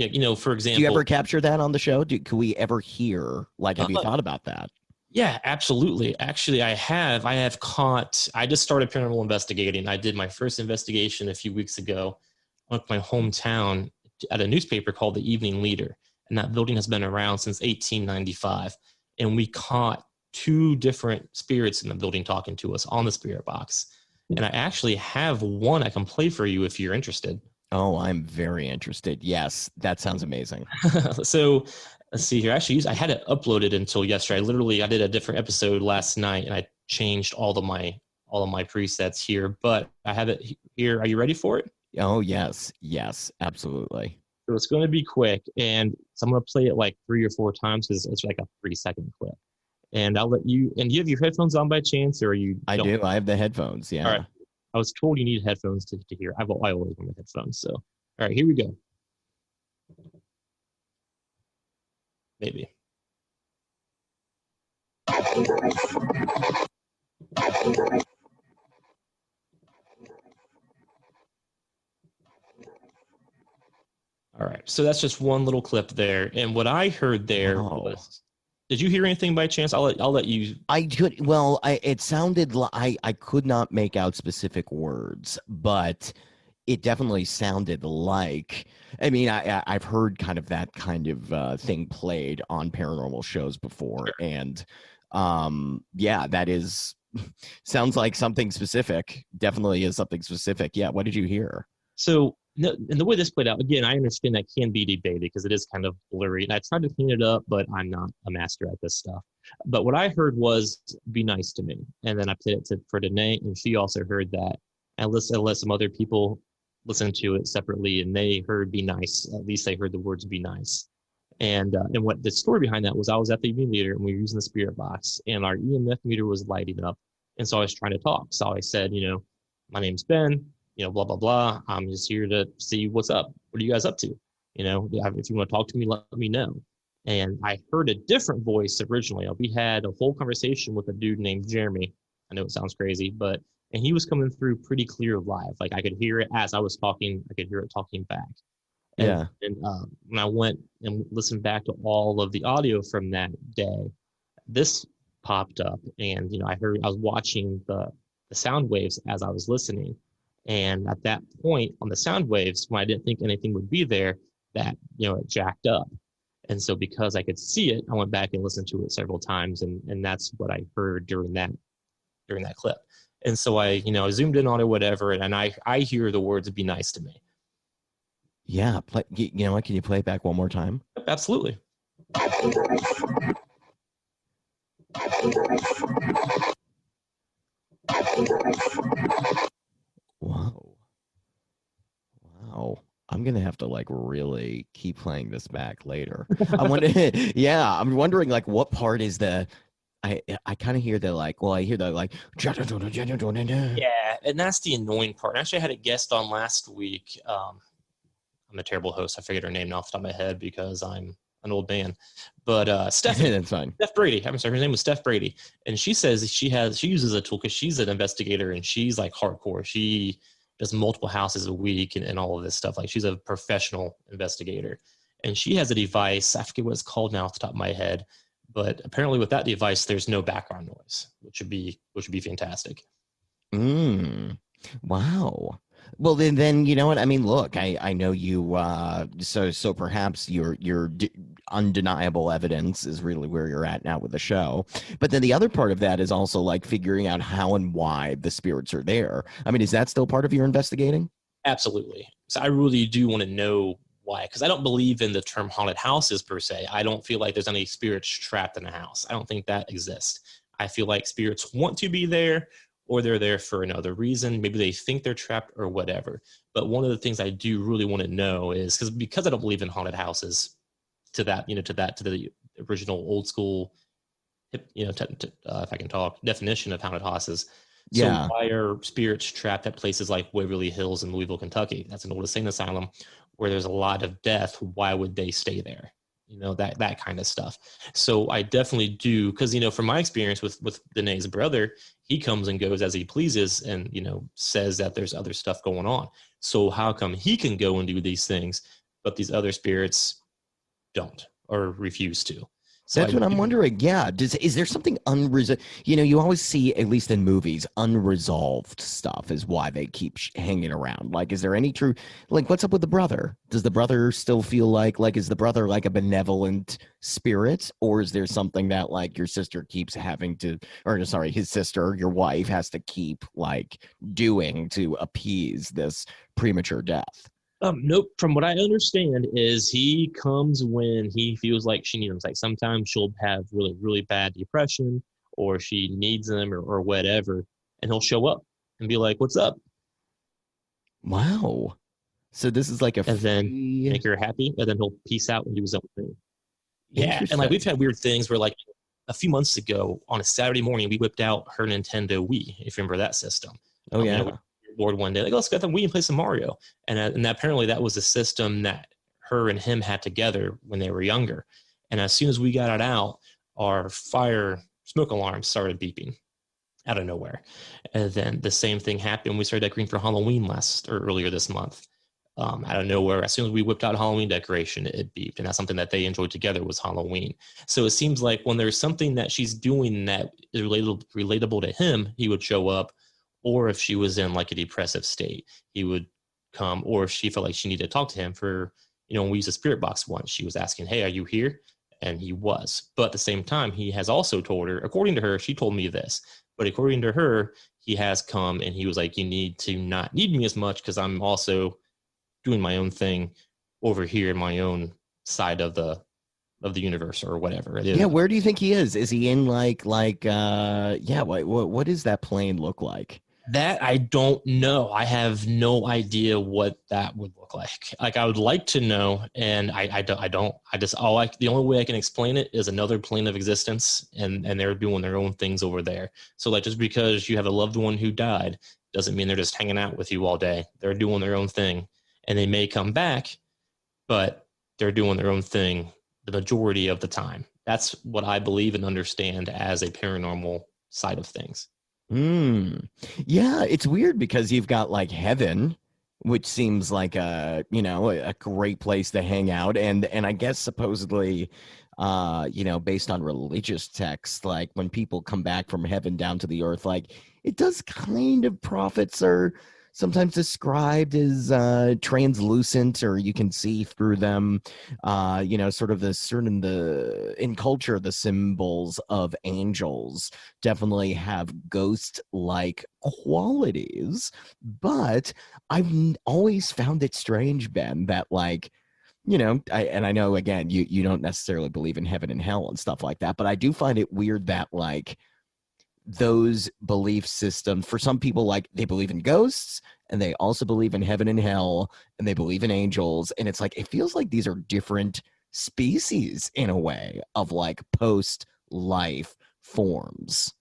Do you ever capture that on the show? Could we ever hear, like, have you thought about that? Yeah, absolutely. Actually, I have I just started paranormal investigating. I did my first investigation a few weeks ago at my hometown at a newspaper called the Evening Leader. And that building has been around since 1895. And we caught 2 different spirits in the building talking to us on the spirit box. And I actually have one I can play for you if you're interested. Oh, I'm very interested. Yes, that sounds amazing. So let's see here. Actually, I had it uploaded until yesterday. I did a different episode last night, and I changed all of my presets here. But I have it here. Are you ready for it? Oh, yes, absolutely. So it's going to be quick, and so I'm going to play it like 3 or 4 times because it's like a 3-second clip. And I'll let you. And you have your headphones on by chance, or are you? I do. I have the headphones. Yeah. All right. I was told you need headphones to hear. I always want the headphones. So, all right, here we go. Maybe. All right, so that's just one little clip there, and what I heard there was. Did you hear anything by chance? I'll let you. I could. Well, it sounded like I could not make out specific words, but it definitely sounded like. I mean, I've heard kind of that kind of thing played on paranormal shows before, sure. And yeah, that is sounds like something specific. Definitely is something specific. Yeah. What did you hear? So. No, and the way this played out, again, I understand that can be debated because it is kind of blurry. And I tried to clean it up, but I'm not a master at this stuff. But what I heard was, be nice to me. And then I played it for Danae, and she also heard that. I let some other people listen to it separately, and they heard be nice. At least they heard the words be nice. And what the story behind that was, I was at the Evening Leader, and we were using the spirit box, and our EMF meter was lighting up. And so I was trying to talk. So I said, my name's Ben. Blah, blah, blah. I'm just here to see what's up. What are you guys up to? If you want to talk to me, let me know. And I heard a different voice originally. We had a whole conversation with a dude named Jeremy. I know it sounds crazy, and he was coming through pretty clear live. Like I could hear it as I was talking. I could hear it talking back. And when I went and listened back to all of the audio from that day, this popped up, and I was watching the sound waves as I was listening. And at that point on the sound waves, when I didn't think anything would be there, that, it jacked up. And so because I could see it, I went back and listened to it several times, and that's what I heard during that clip. And so I zoomed in on it, whatever, and I hear the words "be nice to me." Yeah, you know what? Can you play it back one more time? Absolutely. Whoa. Wow. I'm gonna have to like really keep playing this back later. I wonder, yeah, I'm wondering like what part is the I kind of hear the like, well, I hear the like, Yeah, and that's the annoying part. Actually, I had a guest on last week. I'm a terrible host. I figured her name off the top of my head because I'm an old man. But Stephanie, that's fine. Steph Brady. I'm sorry, her name was Steph Brady, and she says she uses a tool because she's an investigator and she's like hardcore. She does multiple houses a week and all of this stuff. Like she's a professional investigator, and she has a device. I forget what it's called now off the top of my head, but apparently with that device, there's no background noise, which would be fantastic. Wow. Well, then you know what I mean. Look, I know you. So perhaps your undeniable evidence is really where you're at now with the show. But then the other part of that is also like figuring out how and why the spirits are there. I mean, is that still part of your investigating? Absolutely. So I really do want to know why, because I don't believe in the term haunted houses per se. I don't feel like there's any spirits trapped in a house. I don't think that exists. I feel like spirits want to be there, or they're there for another reason. Maybe they think they're trapped or whatever. But one of the things I do really want to know is because I don't believe in haunted houses to the original old school, if I can talk, definition of haunted houses. So Yeah. why are spirits trapped at places like Waverly Hills in Louisville, Kentucky? That's an old insane asylum where there's a lot of death. Why would they stay there? That kind of stuff. So I definitely do, because from my experience with Danae's brother, he comes and goes as he pleases, and says that there's other stuff going on. So how come he can go and do these things, but these other spirits don't or refuse to? So That's what I'm wondering. Yeah. Is there something unresolved? You always see, at least in movies, unresolved stuff is why they keep hanging around. Like, is there any true, like, what's up with the brother? Does the brother still feel like, is the brother like a benevolent spirit? Or is there something that, like, your sister keeps having to, or sorry, his sister, your wife, has to keep, like, doing to appease this premature death? Nope. From what I understand is he comes when he feels like she needs him. Like sometimes she'll have really, really bad depression, or she needs him, or whatever, and he'll show up and be like, "What's up?" Wow. So this is like a and then make her happy, and then he'll peace out and do his own thing. Yeah, and like we've had weird things where like a few months ago on a Saturday morning we whipped out her Nintendo Wii, if you remember that system. Oh yeah. We bored one day, like, let's get the Wii and play some Mario. And apparently that was a system that her and him had together when they were younger. And as soon as we got it out, our fire smoke alarm started beeping out of nowhere. And then the same thing happened when we started decorating for Halloween earlier this month. Out of nowhere, as soon as we whipped out a Halloween decoration, it beeped. And that's something that they enjoyed together, was Halloween. So it seems like when there's something that she's doing that is relatable to him, he would show up. Or if she was in like a depressive state, he would come. Or if she felt like she needed to talk to him for, when we used a spirit box once, she was asking, "Hey, are you here?" And he was. But at the same time, he has also told her, according to her, she told me this, but according to her, he has come and he was like, "You need to not need me as much because I'm also doing my own thing over here in my own side of the universe," or whatever. Yeah, where do you think he is? Is he in what does that plane look like? That I don't know. I have no idea what that would look like. Like, I would like to know, and I don't. The only way I can explain it is another plane of existence, and they're doing their own things over there. So like, just because you have a loved one who died doesn't mean they're just hanging out with you all day. They're doing their own thing, and they may come back, but they're doing their own thing the majority of the time. That's what I believe and understand as a paranormal side of things. Yeah, it's weird because you've got like heaven, which seems like a great place to hang out, and I guess supposedly based on religious texts, like when people come back from heaven down to the earth, like it does kind of prophets or sometimes described as translucent, or you can see through them. Sort of in culture, the symbols of angels definitely have ghost-like qualities. But I've always found it strange, Ben, that like, I know again, you don't necessarily believe in heaven and hell and stuff like that, but I do find it weird that like those belief systems, for some people, like they believe in ghosts and they also believe in heaven and hell and they believe in angels, and it's like it feels like these are different species in a way of like post life forms.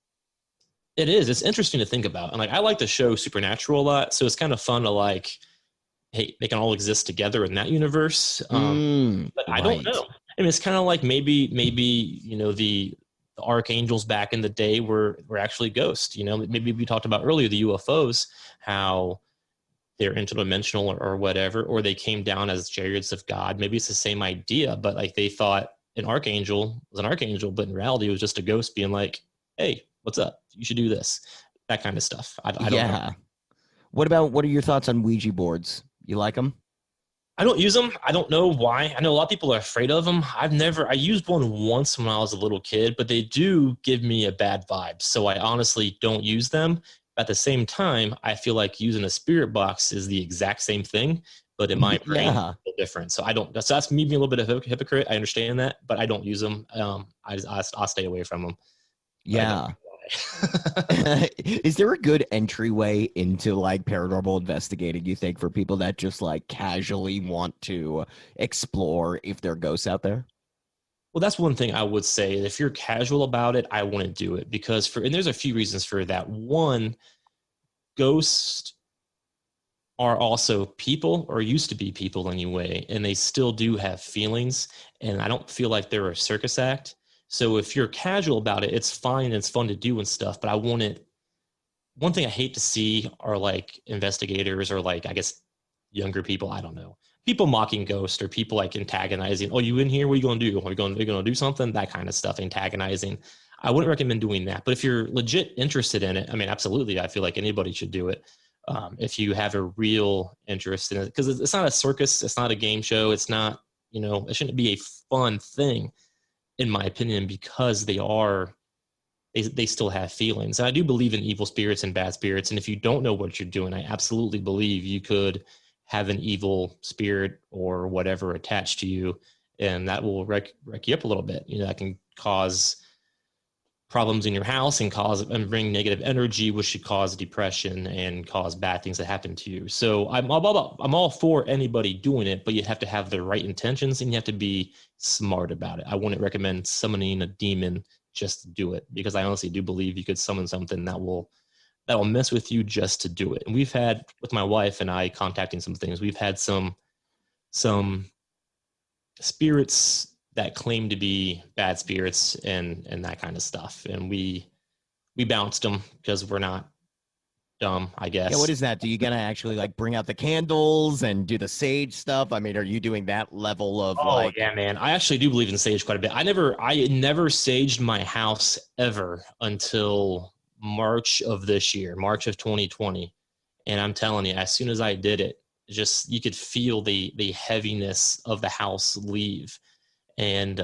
It is. It's interesting to think about. And like I like the show Supernatural a lot, so it's kind of fun to like, hey, they can all exist together in that universe. But I don't know. I mean, it's kind of like maybe the archangels back in the day were actually ghosts. Maybe we talked about earlier the UFOs, how they're interdimensional or whatever, or they came down as chariots of God. Maybe it's the same idea, but like they thought an archangel was an archangel, but in reality it was just a ghost being like, hey, what's up? You should do this. That kind of stuff. I don't know. What are your thoughts on Ouija boards? You like them? I don't use them. I don't know why. I know a lot of people are afraid of them. I used one once when I was a little kid, but they do give me a bad vibe. So I honestly don't use them. At the same time, I feel like using a spirit box is the exact same thing, but in my brain, it's a little different. So that's me being a little bit of a hypocrite. I understand that, but I don't use them. I'll stay away from them. Yeah. Is there a good entryway into like paranormal investigating, you think, for people that just like casually want to explore if there are ghosts out there? Well, that's one thing I would say. If you're casual about it, I wouldn't do it because and there's a few reasons for that. One, ghosts are also people, or used to be people anyway, and they still do have feelings. And I don't feel like they're a circus act. So if you're casual about it, it's fine and it's fun to do and stuff. But one thing I hate to see are like investigators or like, I guess, younger people, I don't know, people mocking ghosts or people like antagonizing. Oh, you in here? What are you going to do? Are you going to do something? That kind of stuff, antagonizing. I wouldn't recommend doing that. But if you're legit interested in it, I mean, absolutely, I feel like anybody should do it. If you have a real interest in it, because it's not a circus, it's not a game show, it's not, it shouldn't be a fun thing, in my opinion, because they still have feelings. And I do believe in evil spirits and bad spirits. And if you don't know what you're doing, I absolutely believe you could have an evil spirit or whatever attached to you, and that will wreck you up a little bit. That can cause problems in your house and bring negative energy, which should cause depression and cause bad things that happen to you. So I'm all for anybody doing it, but you have to have the right intentions and you have to be smart about it. I wouldn't recommend summoning a demon just to do it, because I honestly do believe you could summon something that will mess with you just to do it. And we've had, with my wife and I contacting some things, we've had some spirits that claim to be bad spirits and that kind of stuff. And we bounced them because we're not dumb, I guess. Yeah, what is that? Do you gotta actually like bring out the candles and do the sage stuff? I mean, are you doing that level of yeah, man. I actually do believe in sage quite a bit. I never saged my house ever until March of this year, March of 2020. And I'm telling you, as soon as I did it, just you could feel the heaviness of the house leave. And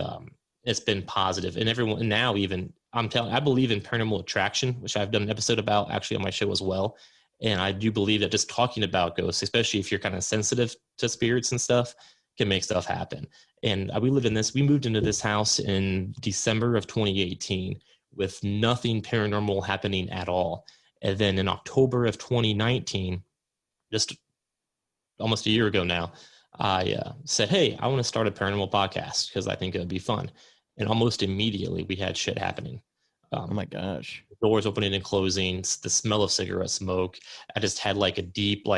it's been positive. And everyone now, even I believe in paranormal attraction, which I've done an episode about actually on my show as well. And I do believe that just talking about ghosts, especially if you're kind of sensitive to spirits and stuff, can make stuff happen. And we moved into this house in December of 2018 with nothing paranormal happening at all. And then in October of 2019, just almost a year ago now, I said, hey, I want to start a paranormal podcast because I think it would be fun. And almost immediately we had shit happening. Oh my gosh. Doors opening and closing, the smell of cigarette smoke. I just had like a deep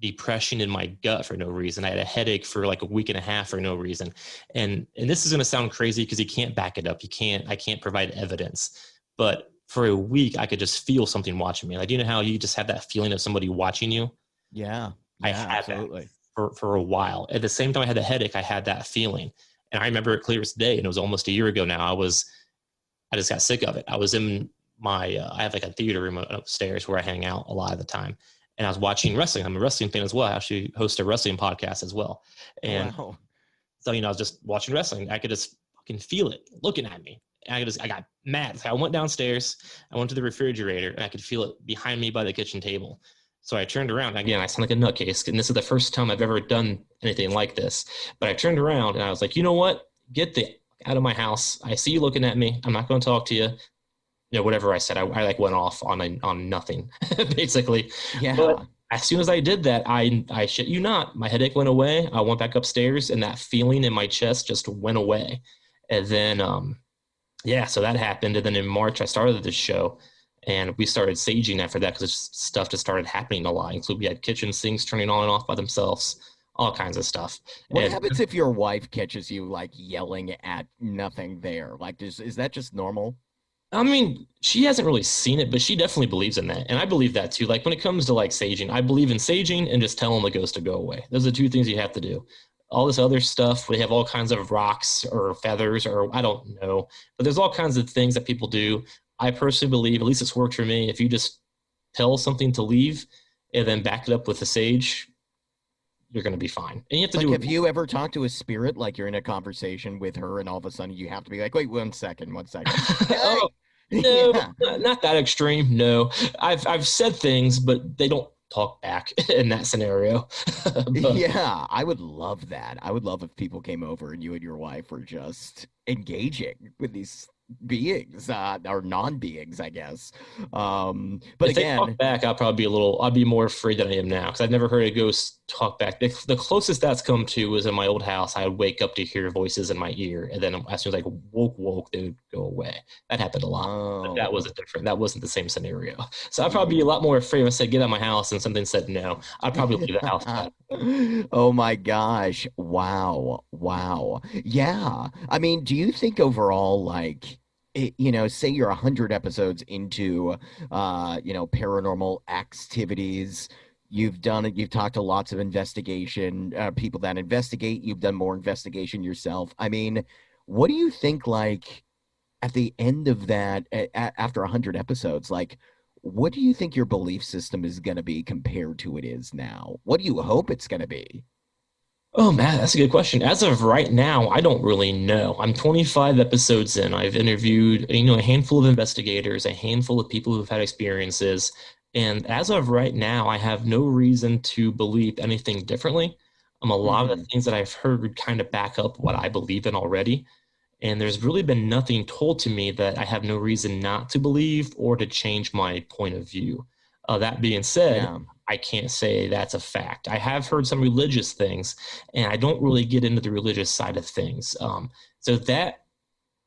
depression in my gut for no reason. I had a headache for like a week and a half for no reason. And this is going to sound crazy because you can't back it up. I can't provide evidence. But for a week, I could just feel something watching me. Like, do you know how you just have that feeling of somebody watching you? Yeah. I had absolutely. That for a while. At the same time I had the headache, I had that feeling. And I remember it clear as day. And it was almost a year ago now. I just got sick of it. I was in my, I have like a theater room upstairs where I hang out a lot of the time. and I was watching wrestling. I'm a wrestling fan as well. I actually host a wrestling podcast as well. And Wow. so, I was just watching wrestling. I could just fucking feel it looking at me. And I got mad. So I went downstairs, I went to the refrigerator, and I could feel it behind me by the kitchen table. So I turned around. Again, I sound like a nutcase, and this is the first time I've ever done anything like this. But I turned around and I was like, you know what? Get the out of my house. I see you looking at me. I'm not going to talk to you. Whatever I said, I like went off on nothing, basically. Yeah. But as soon as I did that, I shit you not, my headache went away. I went back upstairs, and that feeling in my chest just went away. And then, so that happened. And then in March, I started this show, and we started saging after that because stuff just started happening a lot. Including we had kitchen sinks turning on and off by themselves, all kinds of stuff. What happens if your wife catches you like yelling at nothing there? Like, is that just normal? I mean, she hasn't really seen it, but she definitely believes in that. And I believe that too. Like when it comes to like saging, I believe in saging and just telling the ghost to go away. Those are the two things you have to do. All this other stuff, we have all kinds of rocks or feathers or I don't know, but there's all kinds of things that people do. I personally believe, at least it's worked for me, if you just tell something to leave and then back it up with the sage, you're going to be fine. And you have to have you ever talked to a spirit, like you're in a conversation with her and all of a sudden you have to be like, wait, 1 second. Oh, no, not that extreme. No, I've said things, but they don't talk back in that scenario. Yeah, I would love that. I would love if people came over and you and your wife were just engaging with these beings or non-beings, I guess. But if again, they talk back, I'd be more afraid than I am now because I've never heard a ghost talk back. The closest that's come to was in my old house. I would wake up to hear voices in my ear, and then as soon as I woke, they would go away. That happened a lot. But that wasn't different. That wasn't the same scenario. So I'd probably be a lot more afraid if I said get out of my house and something said no. I'd probably leave the house. Oh my gosh! Wow! Yeah. I mean, do you think overall, like, say you're 100 episodes into, paranormal activities, you've done it, you've talked to lots of investigation, people that investigate, you've done more investigation yourself. I mean, what do you think, like, at the end of that, after 100 episodes, like, what do you think your belief system is going to be compared to it is now? What do you hope it's going to be? Oh man, that's a good question. As of right now, I don't really know. I'm 25 episodes in. I've interviewed, a handful of investigators, a handful of people who've had experiences, and as of right now, I have no reason to believe anything differently. A lot of the things that I've heard kind of back up what I believe in already, and there's really been nothing told to me that I have no reason not to believe or to change my point of view. That being said, Yeah. I can't say that's a fact. I have heard some religious things, and I don't really get into the religious side of things. So that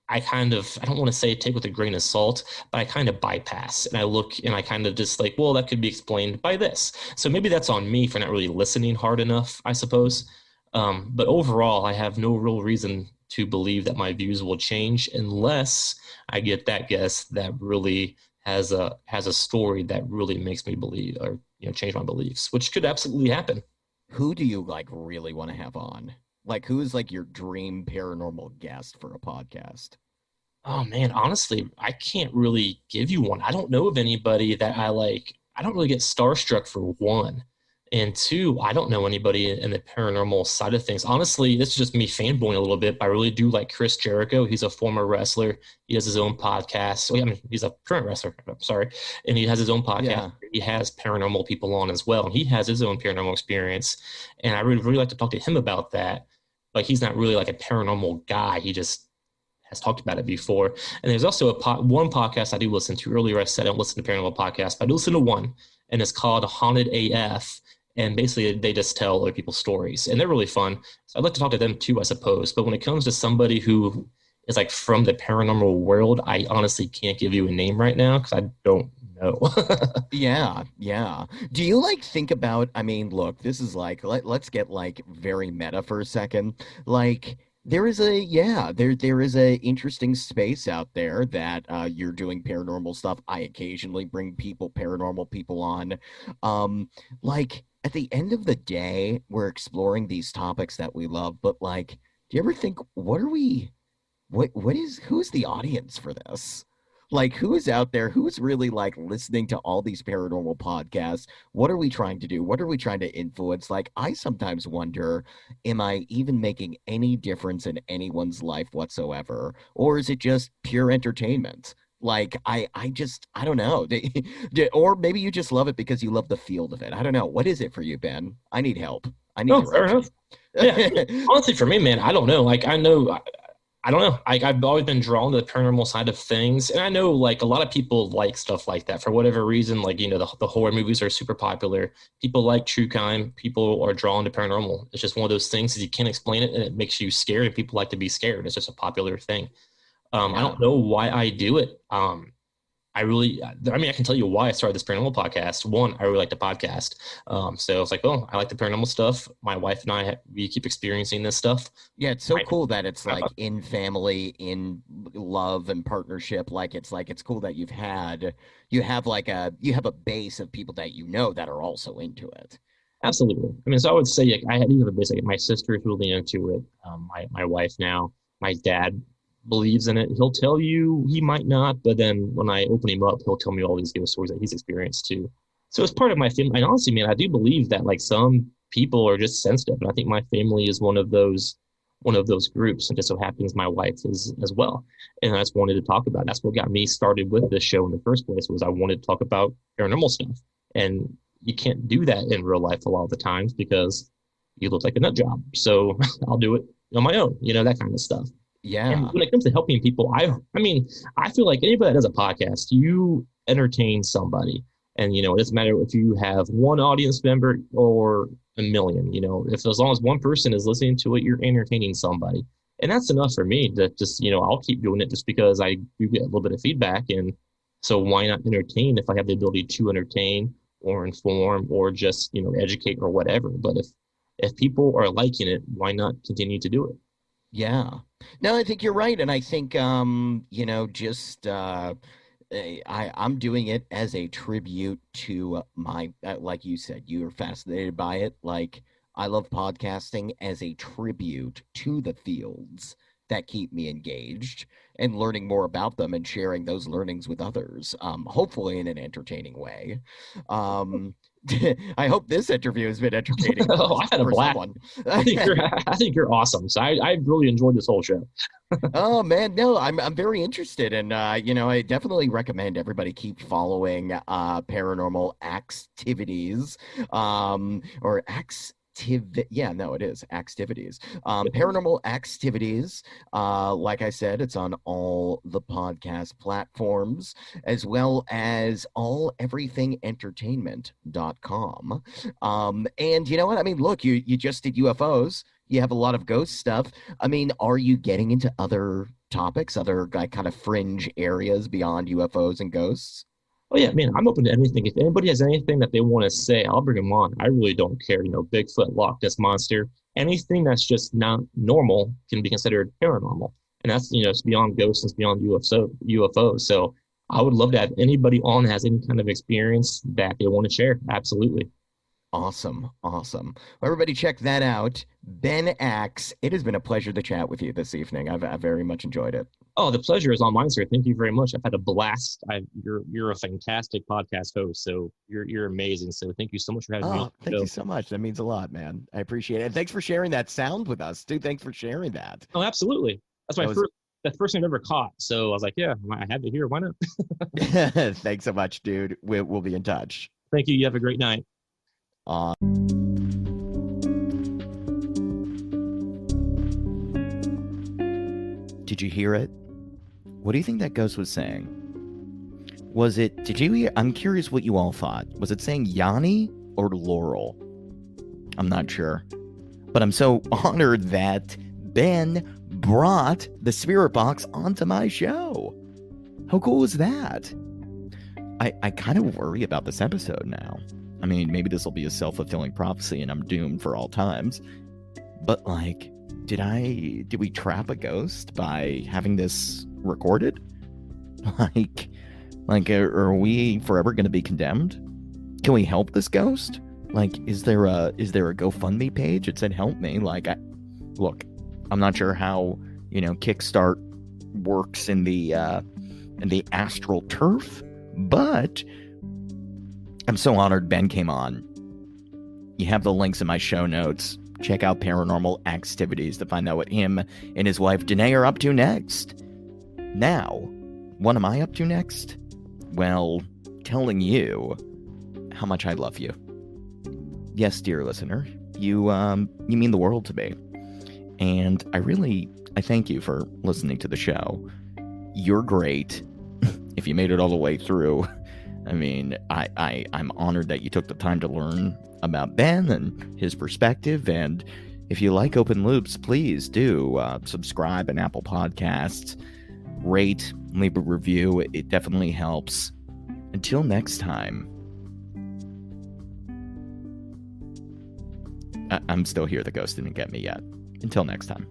I don't want to say take with a grain of salt, but I kind of bypass and I look and I kind of just like, well, that could be explained by this. So maybe that's on me for not really listening hard enough, I suppose. But overall, I have no real reason to believe that my views will change unless I get that guest that really has a story that really makes me believe or change my beliefs, which could absolutely happen. Who do you like really want to have on? Like, who is like your dream paranormal guest for a podcast? Oh man, honestly, I can't really give you one. I don't know of anybody that I like. I don't really get starstruck for one. And two, I don't know anybody in the paranormal side of things. Honestly, this is just me fanboying a little bit, but I really do like Chris Jericho. He's a former wrestler. He has his own podcast. Well, I mean, he's a current wrestler, I'm sorry. And he has his own podcast. Yeah. He has paranormal people on as well. And he has his own paranormal experience. And I really, really like to talk to him about that. But he's not really like a paranormal guy. He just has talked about it before. And there's also one podcast I do listen to. Earlier I said I don't listen to paranormal podcasts, but I do listen to one, and it's called Haunted AF. And basically they just tell other people's stories, and they're really fun. So I'd like to talk to them too, I suppose. But when it comes to somebody who is like from the paranormal world, I honestly can't give you a name right now because I don't know. Yeah. Do you like think about, I mean, look, this is like, let's get like very meta for a second. Like, there is a interesting space out there that you're doing paranormal stuff. I occasionally bring paranormal people on. Like, at the end of the day, we're exploring these topics that we love, but like, do you ever think, who's the audience for this? Like, who is out there? Who's really like listening to all these paranormal podcasts? What are we trying to do? What are we trying to influence? Like, I sometimes wonder, am I even making any difference in anyone's life whatsoever? Or is it just pure entertainment? Like, I don't know. Or maybe you just love it because you love the field of it. I don't know. What is it for you, Ben? I need help. I need No, fair direction. enough. Yeah, honestly, for me, man, I don't know. Like, I don't know. I've always been drawn to the paranormal side of things, and I know like a lot of people like stuff like that for whatever reason. Like the horror movies are super popular. People like true crime. People are drawn to paranormal. It's just one of those things that you can't explain it, and it makes you scared. And people like to be scared. It's just a popular thing. I Yeah. don't know why I do it. I mean, I can tell you why I started this paranormal podcast. One, I really like the podcast. So it's like, oh, I like the paranormal stuff. My wife and I, we keep experiencing this stuff. Yeah, it's so I- cool that it's like in family, in love and partnership. It's cool that you have a base of people that you know that are also into it. Absolutely. I mean, so I would say like, I do have a basic. My sister's really into it. My wife now. My dad believes in it. He'll tell you he might not, but then when I open him up, he'll tell me all these ghost stories that he's experienced too. So it's part of my family. And honestly, man, I do believe that like some people are just sensitive, and I think my family is one of those groups. And just so happens my wife is as well. And I just wanted to talk about it. That's what got me started with this show in the first place. Was I wanted to talk about paranormal stuff, and you can't do that in real life a lot of the times because you look like a nut job. So I'll do it on my own, that kind of stuff. And Yeah. when it comes to helping people, I mean, I feel like anybody that does a podcast, you entertain somebody. And, it doesn't matter if you have one audience member or a million, if as long as one person is listening to it, you're entertaining somebody. And that's enough for me to just, I'll keep doing it just because I do get a little bit of feedback. And so why not entertain if I have the ability to entertain or inform or just, educate or whatever. But if people are liking it, why not continue to do it? Yeah. No, I think you're right. And I think, just I'm doing it as a tribute to my, like you said, you were fascinated by it. Like, I love podcasting as a tribute to the fields that keep me engaged and learning more about them and sharing those learnings with others, hopefully in an entertaining way. Um, I hope this interview has been entertaining Oh, I've had a for blast. someone. I think you're awesome. So I really enjoyed this whole show. Oh man, no, I'm very interested, and I definitely recommend everybody keep following Paranormal Activities, or yeah, no, it is Activities. Paranormal Activities. Like I said, it's on all the podcast platforms, as well as everythingentertainment.com. And you know what? I mean, look, you just did UFOs. You have a lot of ghost stuff. I mean, are you getting into other topics, other like kind of fringe areas beyond UFOs and ghosts? Oh yeah, man, I'm open to anything. If anybody has anything that they want to say, I'll bring them on. I really don't care. Bigfoot, Loch Ness monster, anything that's just not normal can be considered paranormal, and that's it's beyond ghosts, it's beyond UFOs. So I would love to have anybody on that has any kind of experience that they want to share. Absolutely. Awesome. Awesome. Well, everybody check that out. Ben Axe. It has been a pleasure to chat with you this evening. I've very much enjoyed it. Oh, the pleasure is all mine, sir. Thank you very much. I've had a blast. You're a fantastic podcast host, so you're amazing. So thank you so much for having me on. Thank you so much. That means a lot, man. I appreciate it. And thanks for sharing that sound with us, too. Thanks for sharing that. Oh, absolutely. That's that's the first thing I've ever caught. So I was like, yeah, I had to hear. Why not? Thanks so much, dude. We'll be in touch. Thank you. You have a great night. Did you hear it? What do you think that ghost was saying? Did you hear? I'm curious what you all thought. Was it saying Yanni or Laurel? I'm not sure. But I'm so honored that Ben brought the spirit box onto my show. How cool is that? I kind of worry about this episode now. I mean, maybe this will be a self-fulfilling prophecy and I'm doomed for all times. But like, did we trap a ghost by having this recorded? Like, are we forever going to be condemned? Can we help this ghost? Like, is there a GoFundMe page? It said help me. Like, look, I'm not sure how, Kickstart works in the and the astral turf, but I'm so honored Ben came on. You have the links in my show notes. Check out Paranormal Activities to find out what him and his wife Danae are up to next. Now, what am I up to next? Well, telling you how much I love you. Yes, dear listener, you mean the world to me. And I thank you for listening to the show. You're great. If you made it all the way through, I mean, I'm honored that you took the time to learn about Ben and his perspective. And if you like Open Loops, please do subscribe on Apple Podcasts, rate, leave a review. It definitely helps. Until next time. I'm still here. The ghost didn't get me yet. Until next time.